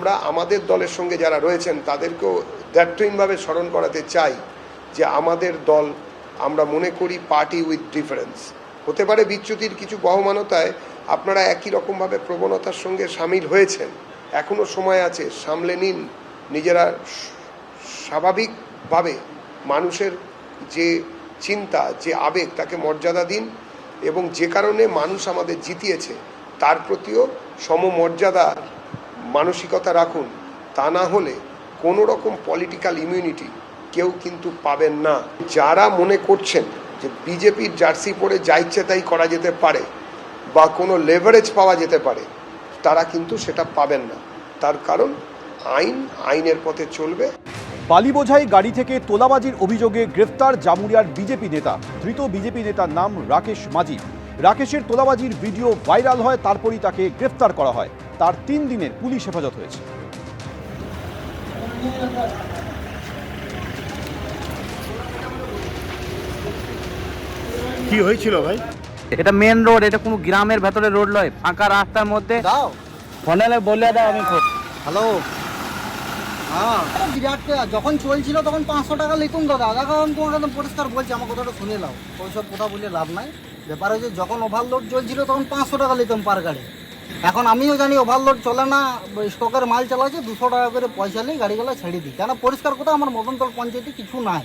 আমরা আমাদের দলের সঙ্গে যারা রয়েছেন তাদেরকেও দ্ব্যর্থহীনভাবে স্মরণ করাতে চাই যে আমাদের দল, আমরা মনে করি পার্টি উইথ ডিফারেন্স। হতে পারে বিচ্যুতির কিছু বহমানতায় আপনারা একই রকমভাবে প্রবণতার সঙ্গে সামিল হয়েছেন, এখনও সময় আছে, সামলে নিন নিজেরা। স্বাভাবিকভাবে মানুষের যে চিন্তা, যে আবেগ, তাকে মর্যাদা দিন এবং যে কারণে মানুষ আমাদের জিতিয়েছে তার প্রতিও সমমর্যাদার মানসিকতা রাখুন। তা না হলে কোনো রকম পলিটিক্যাল ইমিউনিটি কেউ কিন্তু পাবেন না। যারা মনে করছেন যে বিজেপির জার্সি পরে যা ইচ্ছে তাই করা যেতে পারে বা কোনো লেভারেজ পাওয়া যেতে পারে, তারা কিন্তু সেটা পাবেন না। তার কারণ আইনের পথে চলবে। বালি বোঝাই গাড়ি থেকে তোলাবাজির অভিযোগে গ্রেফতার জামুরিয়ার বিজেপি নেতা। ধৃত বিজেপি নেতার নাম রাকেশ মাঝি। রাকেশের তোলাবাজির ভিডিও ভাইরাল হয়, তারপরই তাকে গ্রেফতার করা হয়। তার 3 দিনের পুলিশ হেফাজত হয়েছে। কি হয়েছিল ভাই? এটা মেন রোড, এটা কোনো গ্রামের ভেতরে রোড নয়, ফাঁকা রাস্তার মধ্যে। দাও ফোনে বলে দাও আমি। হ্যালো, হ্যাঁ বিরাট যখন চলছিল তখন 500 টাকা লিখুন দাদা। এখন তোমাকে একদম পরিষ্কার বলছি, আমার কথাটা শুনে নাও, ওইসব কথা বলে লাভ নাই। ব্যাপার হচ্ছে যখন ওভারলোড চলছিল তখন 500 টাকা লিখতাম পার গাড়ি। এখন আমিও জানি ওভারলোড চলে না, স্টকের মাল চালাচ্ছে, 200 টাকা করে পয়সা নিয়ে গাড়িগুলো ছেড়ে দিই। কেন পরিষ্কার কথা, আমার মদনতল পঞ্চায়েতে কিছু নাই।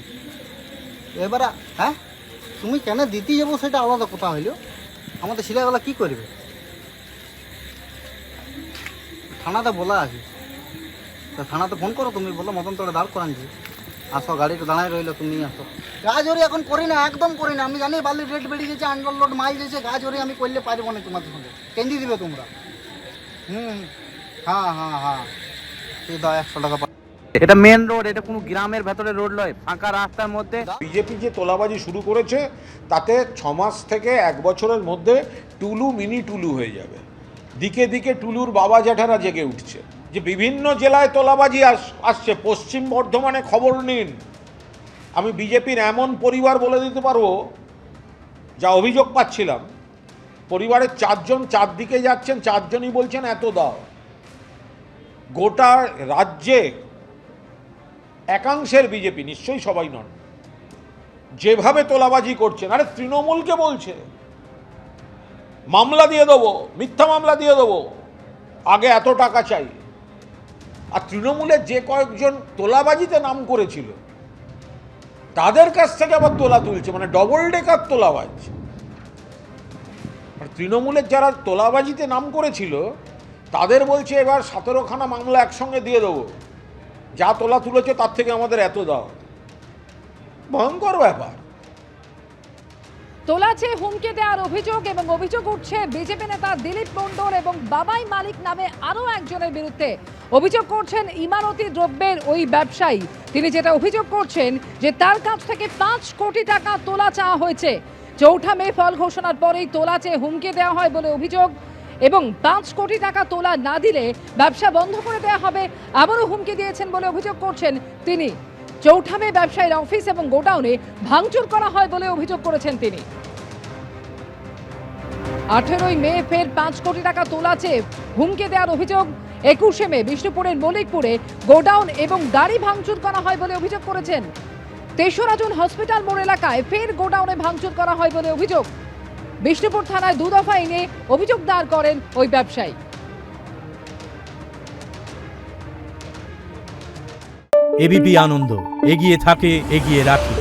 এবারে হ্যাঁ, তুমি কেন দিতে যাবো সেটা আলাদা কথা হইলো, আমাদের ছেলেগুলো কী করবে? থানাতে বলা আছে, তা থানাতে ফোন করো, তুমি বলো মদনতলে দাঁড় করানছি, আসো, গাড়িটা দাঁড়ায় রইলো, তুমি আসো। গাছ ওরি এখন করি না, একদম করি না। আমি জানি বালির রেট বেড়ে গেছে, আন্ডারলোড মাল গেছে, গাছ ওরি আমি করলে পারবো না তোমাদের সঙ্গে। কেন্দি দিবে তোমরা? হ্যাঁ হ্যাঁ হ্যাঁ, তুই দাও 100 টাকা। এটা মেন রোড, এটা কোনো গ্রামের ভেতরে রোড নয়, ফাঁকা রাস্তার মধ্যে। বিজেপি যে তোলাবাজি শুরু করেছে তাতে 6 মাস থেকে 1 বছরের মধ্যে টুলু মিনি টুলু হয়ে যাবে। দিকে দিকে টুলুর বাবা জ্যাঠারা জেগে উঠছে যে বিভিন্ন জেলায় তোলাবাজি আসছে। পশ্চিম বর্ধমানে খবর নিন, আমি বিজেপির এমন পরিবার বলে দিতে পারবো, যা অভিযোগ পাচ্ছিলাম, পরিবারের 4 জন 4 দিকে যাচ্ছেন, 4 জনই বলছেন এত দাও। গোটা রাজ্যে একাংশের বিজেপি, নিশ্চয়ই সবাই নন, যেভাবে তোলাবাজি করছেন, আরে তৃণমূলকে বলছে মামলা দিয়ে দেবো, মিথ্যা মামলা দিয়ে দেবো, আগে এত টাকা চাই। আর তৃণমূলের যে কয়েকজন তোলাবাজিতে নাম করেছিল তাদের কাছ থেকে আবার তোলা তুলছে, মানে ডবল ডেকার তোলাবাজ। আর তৃণমূলের যারা তোলাবাজিতে নাম করেছিল তাদের বলছে এবার 17খানা মামলা একসঙ্গে দিয়ে দেবো, যা তোলা তুলেছে তার থেকে আমাদের এত দাও। ভয়ঙ্কর ব্যাপার। তোলা চেয়ে হুমকি দেওয়ার অভিযোগ এবং অভিযোগ উঠছে বিজেপি নেতা দিলীপ মণ্ডল এবং বাবাই মালিক নামে আরও একজনের বিরুদ্ধে। অভিযোগ করছেন ইমারতি দ্রব্যের ওই ব্যবসায়ী। তিনি যেটা অভিযোগ করছেন যে তার কাছ থেকে 5 কোটি টাকা তোলা চাওয়া হয়েছে। 4 মে ফল ঘোষণার পরেই তোলা চেয়ে হুমকি দেওয়া হয় বলে অভিযোগ এবং 5 কোটি টাকা তোলা না দিলে ব্যবসা বন্ধ করে দেওয়া হবে আবারও হুমকি দিয়েছেন বলে অভিযোগ করছেন তিনি। 4 মে ব্যবসায়ীর অফিস এবং গোডাউনে ভাঙচুর করা হয় বলে অভিযোগ করেছেন তিনি। 18 মে ফের 5 কোটি টাকা তোলা চেয়ে হুমকি দেওয়ার অভিযোগ। 21 মে বিষ্ণুপুরের মল্লিকপুরে গোডাউন এবং গাড়ি ভাঙচুর করা হয় বলে অভিযোগ করেছেন। 3রা জুন হসপিটাল মোড় এলাকায় ফের গোডাউনে ভাঙচুর করা হয় বলে অভিযোগ। বিষ্ণুপুর থানায় 2 দফা এনে অভিযোগ দায়ের করেন ওই ব্যবসায়ী। এবিপি আনন্দ, এগিয়ে থাকে, এগিয়ে রাখে।